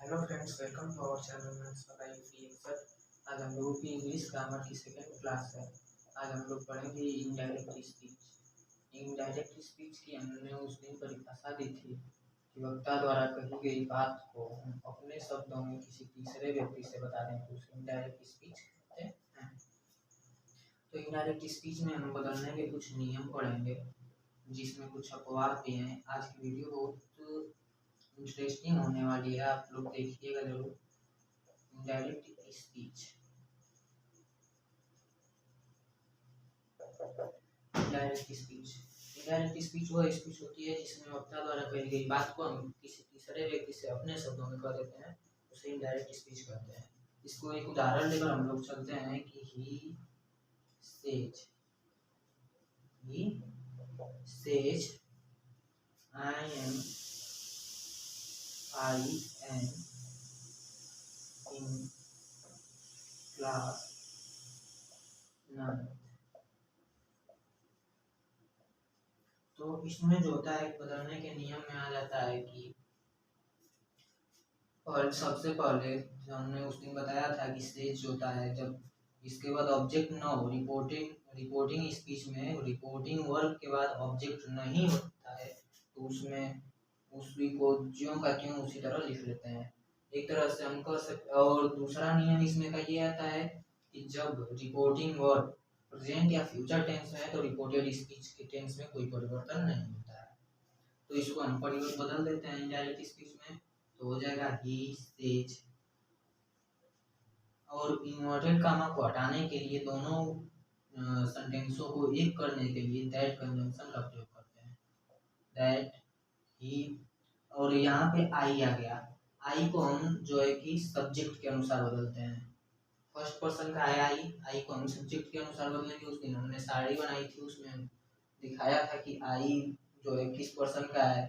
Hello friends, welcome to our channel maths बताइए free sir. आज हम लोगों की इंग्लिश ग्रामर की सेकंड क्लास है। आज हम लोग पढ़ेंगे इनडायरेक्ट स्पीच। इनडायरेक्ट स्पीच की हमने उस दिन परिभाषा दी थी कि वक्ता द्वारा कही गई बात को हम अपने शब्दों में किसी तीसरे व्यक्ति से बता दें तो उसे इनडायरेक्ट स्पीच कहते हैं। तो इनडायरेक्ट स्पीच में हम बदलने के कुछ नियम पढ़ेंगे जिसमें कुछ अपवाद भी हैं। आज की वीडियो बहुत इंटरेस्टिंग होने वाली है, आप लोग देखिएगा जरूर। Indirect speech, indirect speech, indirect speech वह स्पीच होती है जिसमें वक्ता द्वारा कही गई बात को हम किसी तीसरे व्यक्ति से अपने शब्दों में कह देते हैं, उसे इनडायरेक्ट स्पीच कहते हैं। इसको एक उदाहरण लेकर हम लोग चलते हैं कि he says I am in class 9। तो इसमें जो होता है बदलने के नियम में आ जाता है कि और सबसे पहले जो हमने उस दिन बताया था कि सेज होता है जब इसके बाद ऑब्जेक्ट ना हो। रिपोर्टिंग स्पीच में रिपोर्टिंग वर्ब के बाद ऑब्जेक्ट नहीं होता है तो उसमें उसी को ज्यों का त्यों उसी तरह लिख लेते हैं। एक तरह से हम कह सकते। और दूसरा नियम इसमें का ये आता है कि जब रिपोर्टिंग वर्ब प्रेजेंट या फ्यूचर टेंस में है तो रिपोर्टेड स्पीच के टेंस में कोई परिवर्तन नहीं होता है। तो इसको हम परिवर्तन बदल देते हैं इनडायरेक्ट स्पीच में, तो हो जाएगा ही सेज। और इन्वर्टेड कामा को हटाने के लिए दोनों सेंटेंसों को एक करने के लिए दैट कंजंक्शन का प्रयोग करते हैं। दैट ही, और यहाँ पे आई आ गया। आई को हम जो है कि सब्जेक्ट के अनुसार बदलते हैं। फर्स्ट पर्सन का है आई को हम सब्जेक्ट के अनुसार बदलेंगे। उस दिन हमने साड़ी बनाई थी, उसमें दिखाया था कि आई जो है किस पर्सन का है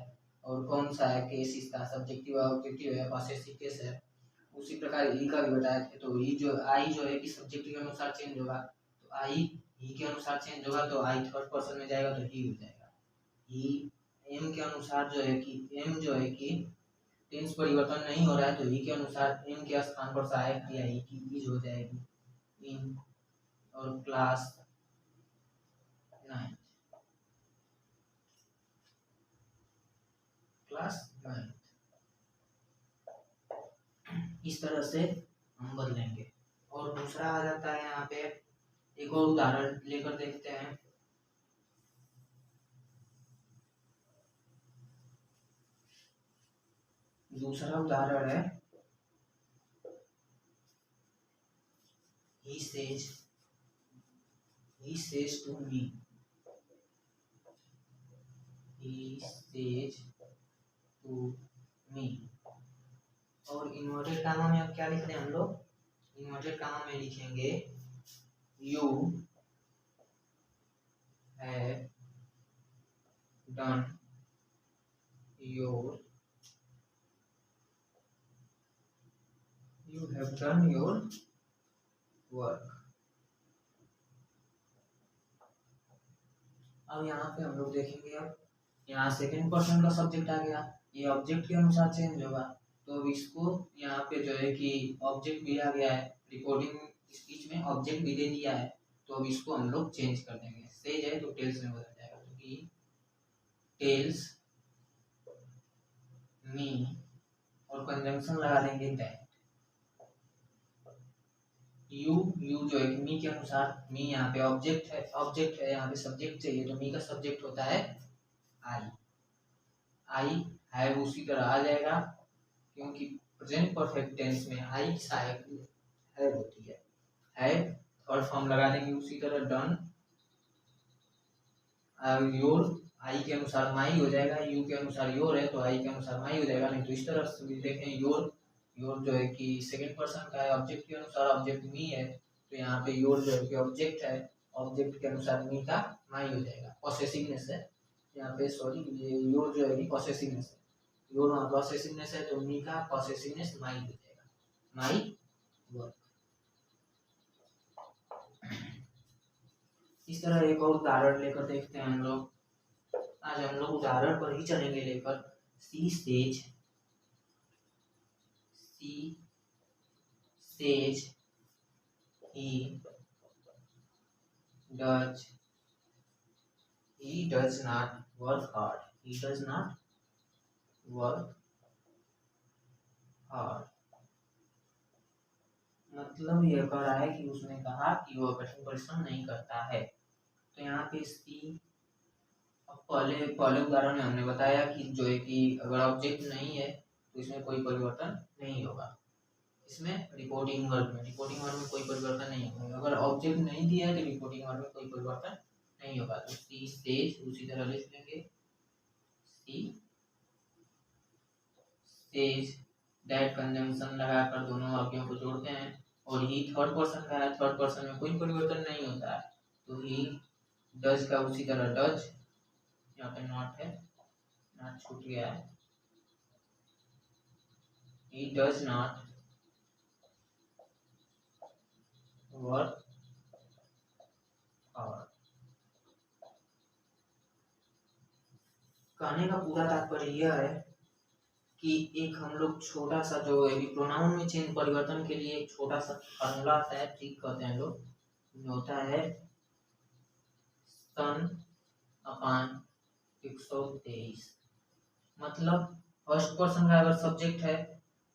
और कौन सा है केस, इसका सब्जेक्टिव है, ऑब्जेक्टिव है, पॉसेसिव केस है। उसी प्रकार ई का भी बताया था। तो ई जो आई जो है कि सब्जेक्ट के अनुसार चेंज होगा, तो आई ही के अनुसार चेंज होगा तो आई थर्ड पर्सन में जाएगा तो ही हो जाएगा ही। एम के अनुसार जो है कि एम जो है कि टेंस परिवर्तन नहीं हो रहा है तो ही के अनुसार एम के स्थान पर सहायक क्रिया ही की इज हो जाएगी इन। और क्लास 9 इस तरह से हम बदलेंगे। और दूसरा आ जाता है यहाँ पे, एक और उदाहरण लेकर देखते हैं। दूसरा उदाहरण है he says to me, he says to me। और इन्वर्टेड कामा में अब क्या लिख रहे हैं हम लोग? इन्वर्टेड कामा में लिखेंगे you have done your work। अब यहाँ पे हम लोग देखेंगे, अब यहाँ सेकंड पर्सन का सब्जेक्ट आ गया, ये ऑब्जेक्ट के अनुसार चेंज होगा। तो अब इसको यहाँ पे जो है कि ऑब्जेक्ट भी आ गया है, रिकॉर्डिंग स्पीच में ऑब्जेक्ट भी दे दिया है, तो अब इसको हम लोग चेंज कर देंगे। सेज है तो टेल्स में बदल जाएगा, तो कि टेल्स मी और कंजंक्शन लगा देंगे दैट। यू जो है मी के अनुसार, मी यहाँ पे ऑब्जेक्ट है यहाँ पे सब्जेक्ट चाहिए तो मी का सब्जेक्ट होता है आई है उसी तरह आ जाएगा क्योंकि प्रेजेंट परफेक्ट टेंस में आई सहायक है होती है और फॉर्म लगा देंगे उसी तरह। डन योर, आई के अनुसार माई हो जाएगा, यू के अनुसार योर है तो आई के अनुसार माई हो जाएगा। नहीं तो इस तरह से देखें, योर जो है कि सेकंड पर्सन का है, ऑब्जेक्ट के अनुसार ऑब्जेक्ट मी है तो यहाँ पे योर जो है कि ऑब्जेक्ट है, ऑब्जेक्ट के अनुसार मी का माई हो जाएगा। पॉसेसिवनेस है यहाँ पे, सॉरी ये योर जो है कि पॉसेसिवनेस है, योर पॉसेसिवनेस है तो मी का पॉसेसिवनेस माई हो जाएगा, माई वर्क। इस तरह एक और उदाहरण लेकर देखते हैं हम लोग। आज हम लोग उदाहरण पर ही चलेंगे लेकर। She she says he does not work hard. He does not work hard. मतलब यह कह रहा है कि उसने कहा कि वह कठिन परिश्रम नहीं करता है। तो यहाँ पे सी, पहले उदाहरण में हमने बताया कि जो है कि अगर ऑब्जेक्ट नहीं है तो इसमें कोई परिवर्तन नहीं होगा। इसमें रिपोर्टिंग वर्ब में कोई परिवर्तन नहीं होगा। अगर ऑब्जेक्ट नहीं दिया है तो रिपोर्टिंग वर्ब में कोई परिवर्तन नहीं होगा। तो सी सेज उसी तरह लिख लेंगे, सी सेज दैट कंजंक्शन लगाकर दोनों वाक्यों को जोड़ते हैं। और ही थर्ड पर्सन का है, थर्ड पर्सन में कोई परिवर्तन नहीं होता है, तो ही डज का उसी तरह डज, यहाँ पे नॉट है, नॉट छूट गया है, he does not work hard। कहने का पूरा तात्पर्य यह है कि एक हम लोग छोटा सा जो है प्रोनाउन में चेंज परिवर्तन के लिए एक छोटा सा फॉर्मूला आता है, ट्रिक कहते हैं लोग, जो होता है सन अपान 123। मतलब फर्स्ट पर्सन का अगर सब्जेक्ट है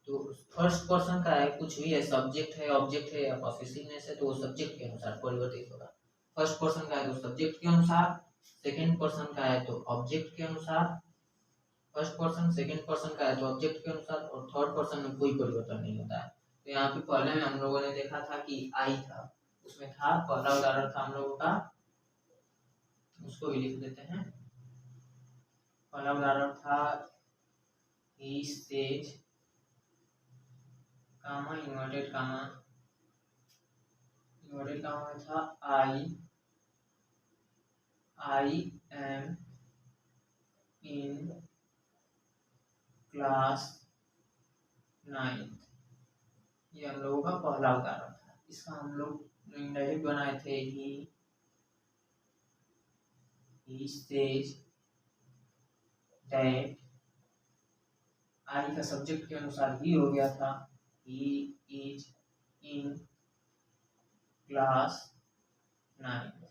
तो फर्स्ट पर्सन का है, कुछ भी है, सब्जेक्ट है, ऑब्जेक्ट है या पॉसेसिवनेस है, तो वो सब्जेक्ट के अनुसार परिवर्तित होगा। फर्स्ट पर्सन का है तो सब्जेक्ट के अनुसार, सेकंड पर्सन का है तो ऑब्जेक्ट के अनुसार, फर्स्ट पर्सन सेकंड पर्सन का है तो ऑब्जेक्ट के अनुसार, और थर्ड पर्सन में कोई परिवर्तन नहीं होता है। तो यहाँ पे पहले में हम लोगों ने देखा था कि आई था, उसमें था, पहला उदाहरण था हम लोगों का, उसको भी लिख देते हैं। पहला उदाहरण था he says comma inverted comma में था I am in class 9th। ये हम लोगों का पहला उदाहरण था। इसका हम लोग इनडायरेक्ट बनाए थे he says that, आई का सब्जेक्ट के अनुसार ही हो गया था, he is in class 9th।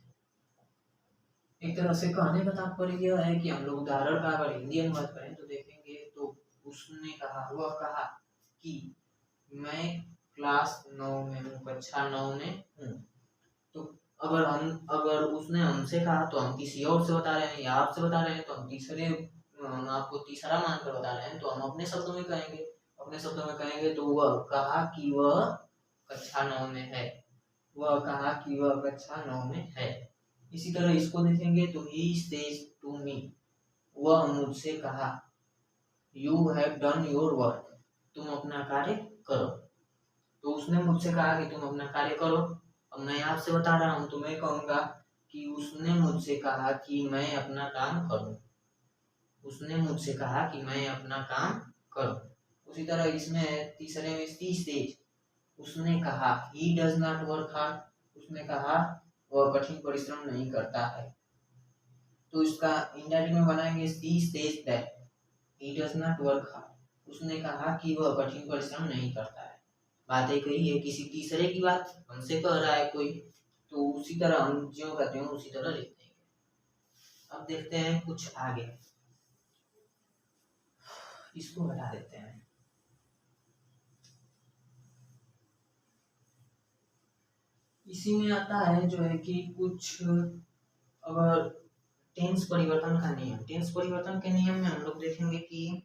एक तरह से कहने का तात्पर्य यह है कि हम लोग उदाहरण का अगर हिंदी अनुवाद करें तो देखेंगे तो उसने कहा, वह कहा कि मैं क्लास 9 में हूँ, कक्षा 9 में हूँ। तो अगर उसने हमसे कहा तो हम किसी और से बता रहे हैं या आपसे बता रहे हैं तो हम आपको तीसरा मानकर बता रहे हैं, तो हम अपने शब्दों में कहेंगे तो वह कहा कि वह कक्षा 9 में है, वह कहा कि वह कक्षा 9 में है। इसी तरह इसको देखेंगे तो he says to me, वह मुझसे कहा, you have done your work, तुम अपना कार्य करो। तो उसने मुझसे कहा कि तुम अपना कार्य करो। अब मैं आपसे बता रहा हूँ तो मैं कहूँगा कि उसने मुझसे कहा कि मैं अपना काम करूँ, उसने मुझसे कहा कि मैं अपना काम करूँ। उसी तरह इसमें तीसरे में she says, उसने कहा, he does not work hard, उसने कहा वह कठिन परिश्रम नहीं करता है। तो इसका इंडायरेक्ट में बनाएंगे she says that he does not work hard, उसने कहा कि वह कठिन परिश्रम नहीं करता है। बात एक ही है, किसी तीसरे की बात हमसे कह रहा है कोई, तो उसी तरह हम जो कहते हैं उसी तरह लिख देंगे। अब देखते हैं कुछ आगे, इसको हटा देते हैं। इसी में आता है जो है कि कुछ अगर टेंस परिवर्तन का नियम, टेंस परिवर्तन के नियम में हम लोग देखेंगे कि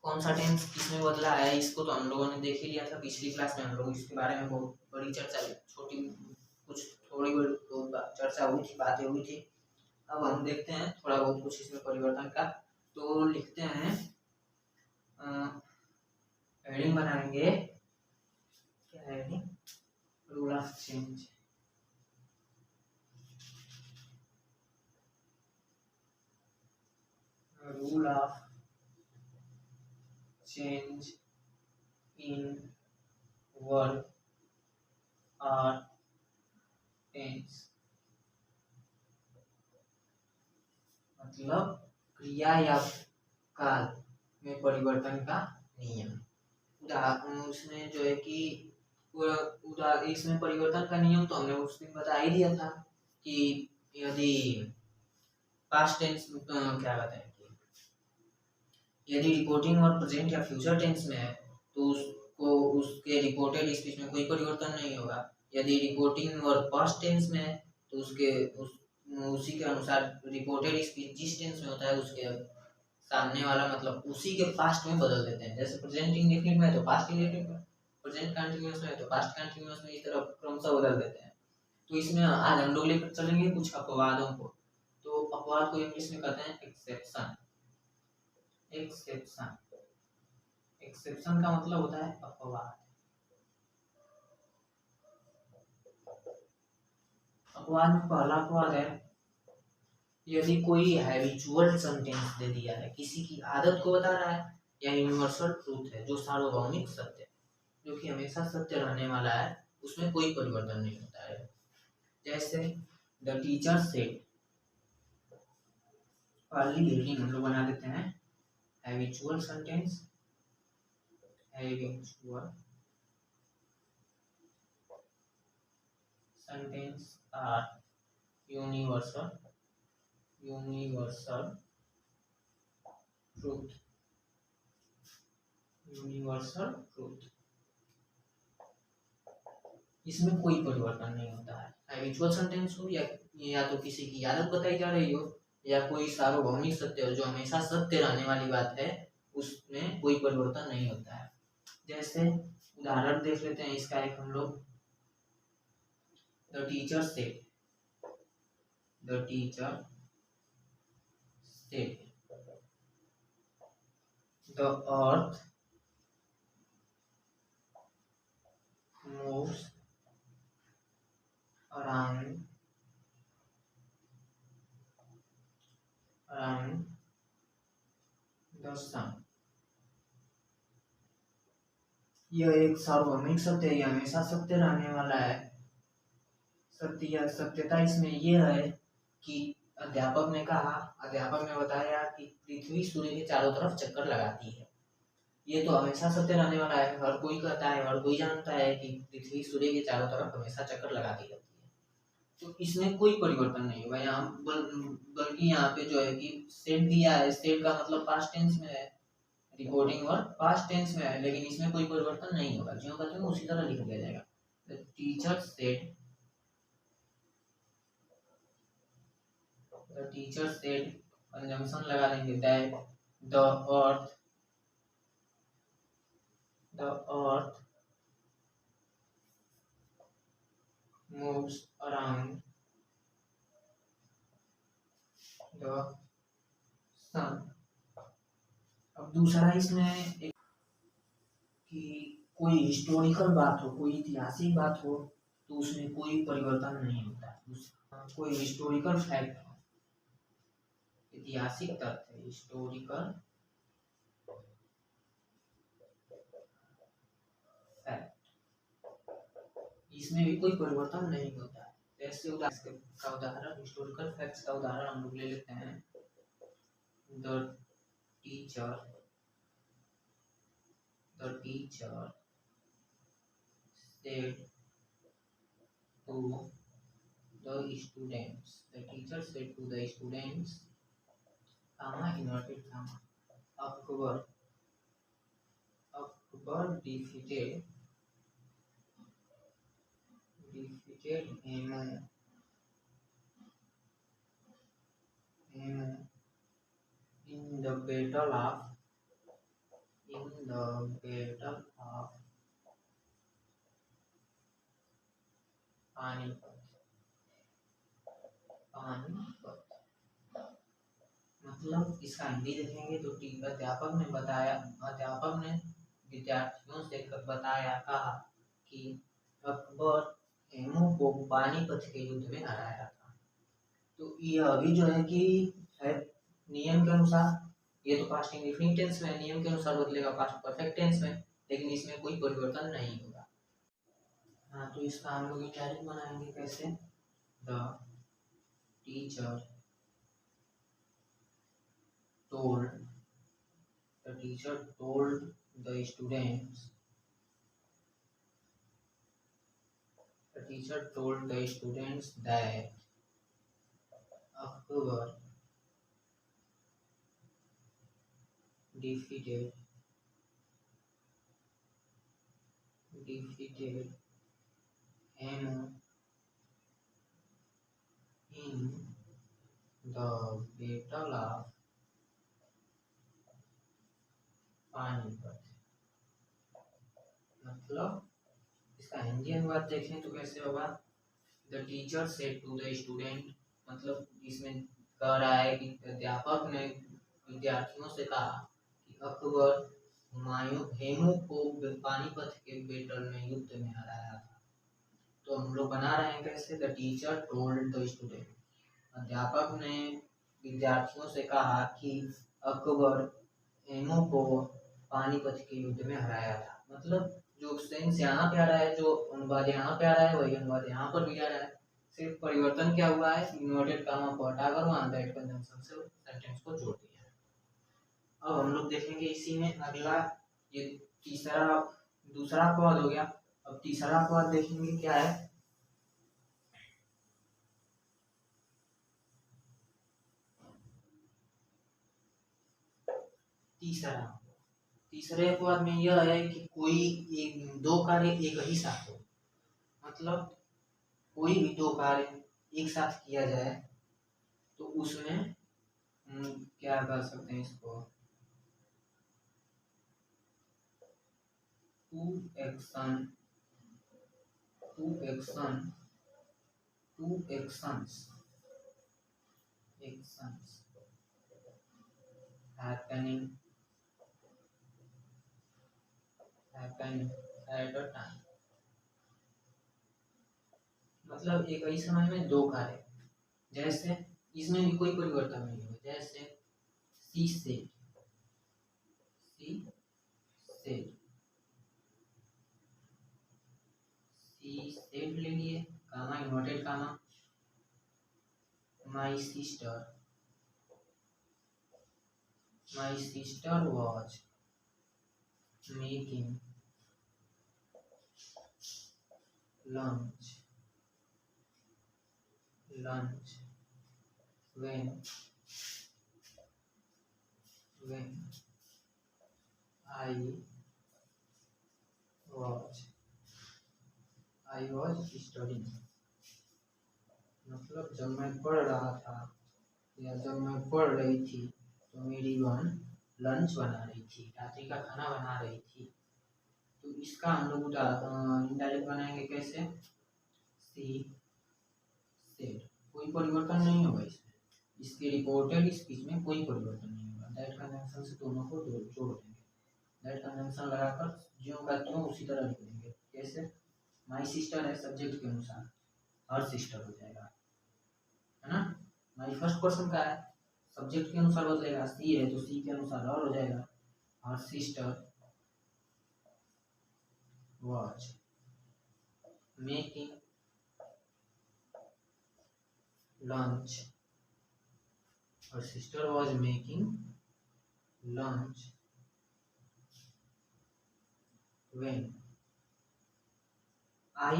कौन सा टेंस किसमें बदला है। इसको तो हम लोगों ने देख ही लिया था पिछली क्लास में, हम लोग इसके बारे में बहुत बड़ी चर्चा, थोड़ी बहुत चर्चा हुई थी, बातें हुई थी। अब हम देखते हैं थोड़ा बहुत कुछ इसमें परिवर्तन का। तो लिखते हैं, हेडिंग बनाएंगे, क्या है heading, rule of change. Rule of change in verb और टेंस, मतलब क्रिया या काल में परिवर्तन का नियम। उसमें जो है कि इसमें परिवर्तन का नियम तो हमने उस दिन बता ही दिया था कि यदि पास्ट टेंस क्या कहते हैं कि यदि रिपोर्टिंग और प्रेजेंट या फ्यूचर टेंस में है तो उसको उसके रिपोर्टेड स्पीच में कोई परिवर्तन नहीं होगा। यदि रिपोर्टिंग और पास्ट टेंस में है तो उसी के अनुसार रिपोर्टेड स्पीच जिस टेंस में होता है उसके सामने वाला मतलब उसी के पास्ट में बदल देते हैं। जैसे प्रेजेंट इंडेफिनिट में है तो पास्ट इंडेफिनिट में, प्रेजेंट कंटीन्यूअस में है तो पास्ट कंटीन्यूअस में, इस तरह क्रमशः बदल देते हैं। तो इसमें आज हम लोग लेकर चलेंगे कुछ अपवादों को। तो अपवाद को इंग्लिश में कहते हैं एक्सेप्शन। एक्सेप्शन एक्सेप्शन का मतलब होता है अपवाद। अपवाद में पहला अपवाद है यदि कोई हैबिचुअल सेंटेंस दे दिया है, किसी की आदत को बता रहा है, या यूनिवर्सल ट्रूथ है जो सार्वभौमिक सत्य जो कि हमेशा सत्य रहने वाला है, उसमें कोई परिवर्तन नहीं होता है। जैसे द टीचर सेड, पहली हेडिंग हम लोग बना देते हैं habitual sentence. Habitual sentence are universal truth. Universal truth, इसमें कोई परिवर्तन नहीं होता है। हैबिचुअल सेंटेंस हो या तो किसी की आदत बताई जा रही हो या कोई सार्वभौमिक सत्य हो जो हमेशा सत्य रहने वाली बात है, उसमें कोई परिवर्तन नहीं होता है। जैसे उदाहरण देख लेते हैं इसका एक हम लोग। The teacher said, the teacher said the earth moves around the sun। यह एक सार्वभौमिक सत्य है, यह हमेशा सत्य रहने वाला है। सत्य या सत्यता इसमें यह है कि अध्यापक ने बताया कि पृथ्वी सूर्य के चारों तरफ चक्कर लगाती है। ये तो हमेशा सत्य रहने वाला है, हर कोई कहता है, हर कोई जानता है कि पृथ्वी सूर्य के चारों तरफ हमेशा चक्कर लगाती रहती है। तो इसमें कोई परिवर्तन नहीं होगा यहाँ, बल्कि यहाँ पे जो है कि सेट दिया है, सेट का मतलब पास्ट टेंस में है, रिपोर्टिंग और पास्ट टेंस में है, लेकिन इसमें कोई परिवर्तन नहीं होगा। जो कहते हैं उसी तरह लिख दिया जाएगा। The teacher said, the teacher said conjunction लगा देंगे that the earth moves around the sun। अब दूसरा इसमें एक कि कोई हिस्टोरिकल बात हो, कोई ऐतिहासिक बात हो तो उसमें कोई परिवर्तन नहीं होता। कोई हिस्टोरिकल फैक्ट हो, ऐतिहासिक तथ्य, हिस्टोरिकल फैक्ट, इसमें भी कोई परिवर्तन नहीं होता है। जैसे उदाहरण हिस्टोरिकल फैक्ट्स का उदाहरण हम लोग ले लेते हैं। The teacher said to the students, the teacher said to the students, inverted comma, Akbar defeated him in the battle of Panipat. मतलब इसका हिंदी देखेंगे तो अध्यापक ने विद्यार्थियों से कहा कि अकबर हेमू को पानीपत के युद्ध में हराया था। तो यह अभी जो है कि है नियम के अनुसार, ये तो पास्ट इंडेफिनिट टेंस में, नियम के अनुसार बदलेगा पास्ट परफेक्ट टेंस में, लेकिन इसमें कोई परिवर्तन नहीं होगा। हाँ, तो इसका हम लोग इनडायरेक्ट बनाएंगे कैसे। The teacher told the students The teacher told the students that Akbar defeated him in the battle of Panipat. मतलब इसका हिंदी अनुवाद देखें तो कैसे होगा, the teacher said to the student, मतलब इसमें कह रहा है कि अध्यापक ने विद्यार्थियों से कहा कि अकबर हेमू को पानीपत के बैटल में युद्ध में हराया था। तो हम लोग बना रहे हैं कैसे, the teacher told the student, अध्यापक ने विद्यार्थियों से कहा कि अकबर हेमू को पानीपत के युद्ध में हराया था। मतलब जो सेंस यहाँ पे आ रहा है, जो अनुवाद यहाँ पे आ रहा है, वही अनुवाद यहाँ पर भी आ रहा है। सिर्फ परिवर्तन क्या हुआ है, इन्वर्टेड कामा को हटाकर वहाँ दैट कंजंक्शन से सेंटेंस को जोड़ दिया। अब हम लोग देखेंगे इसी में अगला, ये दूसरा पद हो गया। अब तीसरा पद देखेंगे क्या है, तीसरे पद में यह है कि कोई दो कार्य एक ही साथ हो, मतलब कोई भी दो कार्य एक साथ किया जाए तो उसमें क्या कर सकते हैं इसको, two actions happening at a time, मतलब एक ही समय में दो कार्य, जैसे इसमें भी कोई परिवर्तन नहीं हुआ। जैसे सी सेड ले लिए, comma inverted comma, my sister was making lunch when I was studying, मतलब जब मैं पढ़ रहा था या जब मैं पढ़ रही थी तो मेरी बहन लंच बना रही थी, रात्रि का खाना बना रही थी। तो इसका हम लोग इनडायरेक्ट बनाएंगे कैसे, सी सेड, कोई परिवर्तन नहीं होगा इसमें, इसके रिपोर्टेड स्पीच में कोई परिवर्तन नहीं होगा। दैट कंजंक्शन से दोनों को जोड़ देंगे, दैट कंजंक्शन लगाकर ज्यों का त्यों उसी तरह लिख देंगे। कैसे, माई सिस्टर है, सब्जेक्ट के अनुसार हर सिस्टर हो जाएगा, है ना। माई फर्स्ट पर्सन का है, सब्जेक्ट के अनुसार बदलेगा, सी है तो सी के अनुसार और हो जाएगा। Her sister was making lunch, her sister was making lunch when I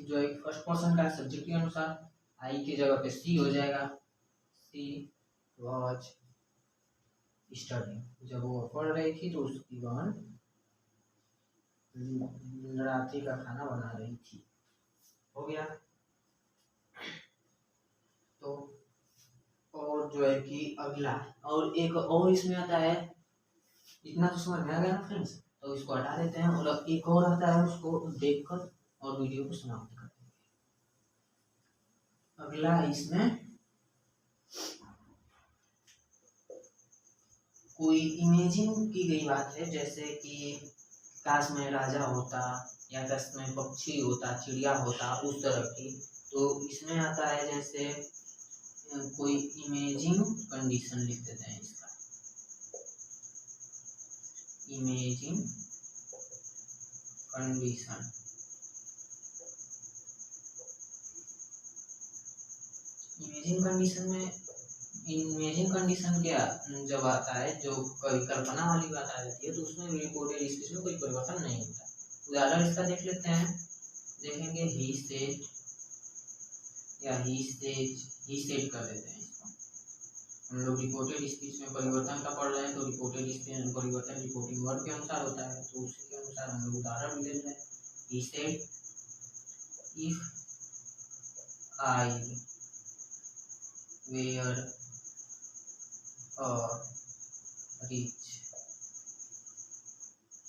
जो एक फर्स्ट पर्सन का सब्जेक्ट के अनुसार आई की जगह पे सी हो जाएगा, सी was studying, जब वो पढ़ रही थी तो उसकी बहन रात्रि का खाना बना रही थी। हो गया। तो और जो है कि अगला और एक और इसमें आता है, इतना तो समझ में आ गया ना फ्रेंड्स, तो इसको हटा देते हैं और एक और आता है, उसको देखकर और वीडियो को समाप्त कर देंगे। अगला इसमें कोई इमेजिन की गई बात है, जैसे कि काश में राजा होता या काश में पक्षी होता, चिड़िया होता, उस तरह की। तो इसमें आता है जैसे कोई इमेजिंग कंडीशन लिख देते हैं इसका, इमेजिंग कंडीशन। इमेजिंग कंडीशन क्या जब आता है, जो कभी कल्पना वाली बात आ जाती है, तो उसमें रिपोर्टेड स्पीच में कोई परिवर्तन नहीं होता। उदाहरण इसका देख लेते हैं। देखेंगे ही सेड या ही सेड कर देते हैं इसको। हम लोग रिपोर्टेड स्पीच में परिवर्तन का पढ़ रहे हैं, तो रिपोर्टेड स्पीच में परिवर्तन रिपोर्टिंग वर्ड के अनुसार होता है, तो उसी के अनुसार हम लोग उदाहरण ले रहे हैं। He said if I were a rich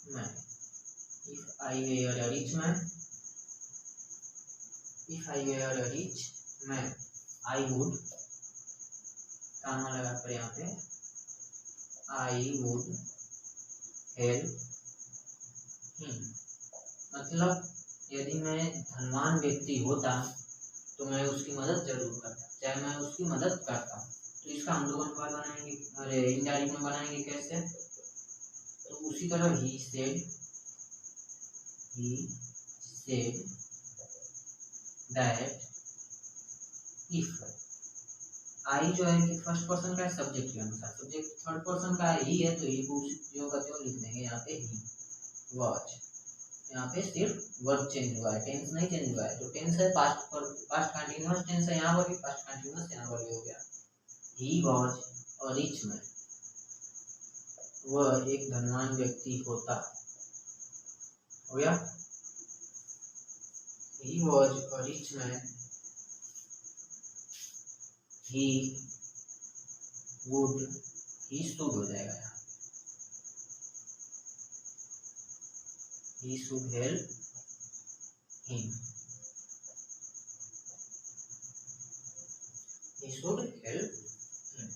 man, if I were a rich man, if I were a rich man, I would, comma लगा कर यहाँ पे आई वुड हेल्प हिम। मतलब यदि मैं धनवान व्यक्ति होता तो मैं उसकी मदद जरूर करता, चाहे मैं उसकी मदद करता। तो इसका हम लोग अनुवाद बनाएंगे, अरे इनडायरेक्ट में बनाएंगे कैसे, तो उसी तरह he said that if I जो है कि फर्स्ट पर्सन का है सब्जेक्ट के अनुसार, सब्जेक्ट थर्ड पर्सन का ही है तो ही जो का जो लिख देंगे यहाँ पे ही वॉच। यहाँ पे सिर्फ वर्ब चेंज हुआ है, टेंस नहीं चेंज हुआ है। तो टेंस है पास्ट कंटीन्यूअस टेंस है, यहाँ पर भी पास्ट कंटीन्यूअस यहाँ पर भी हो गया। He was a rich man, वह एक धनवान व्यक्ति होता, हो गया। He was a rich man, he would, he should हो जाएगा यहाँ, he should help him, he should help him,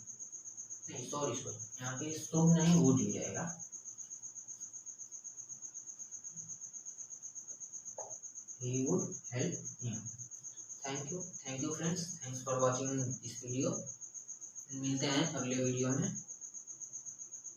नहीं सॉरी यहाँ पे should नहीं would ही जाएगा। he would help him। Thank you friends, thanks for watching this video. मिलते हैं अगले वीडियो में।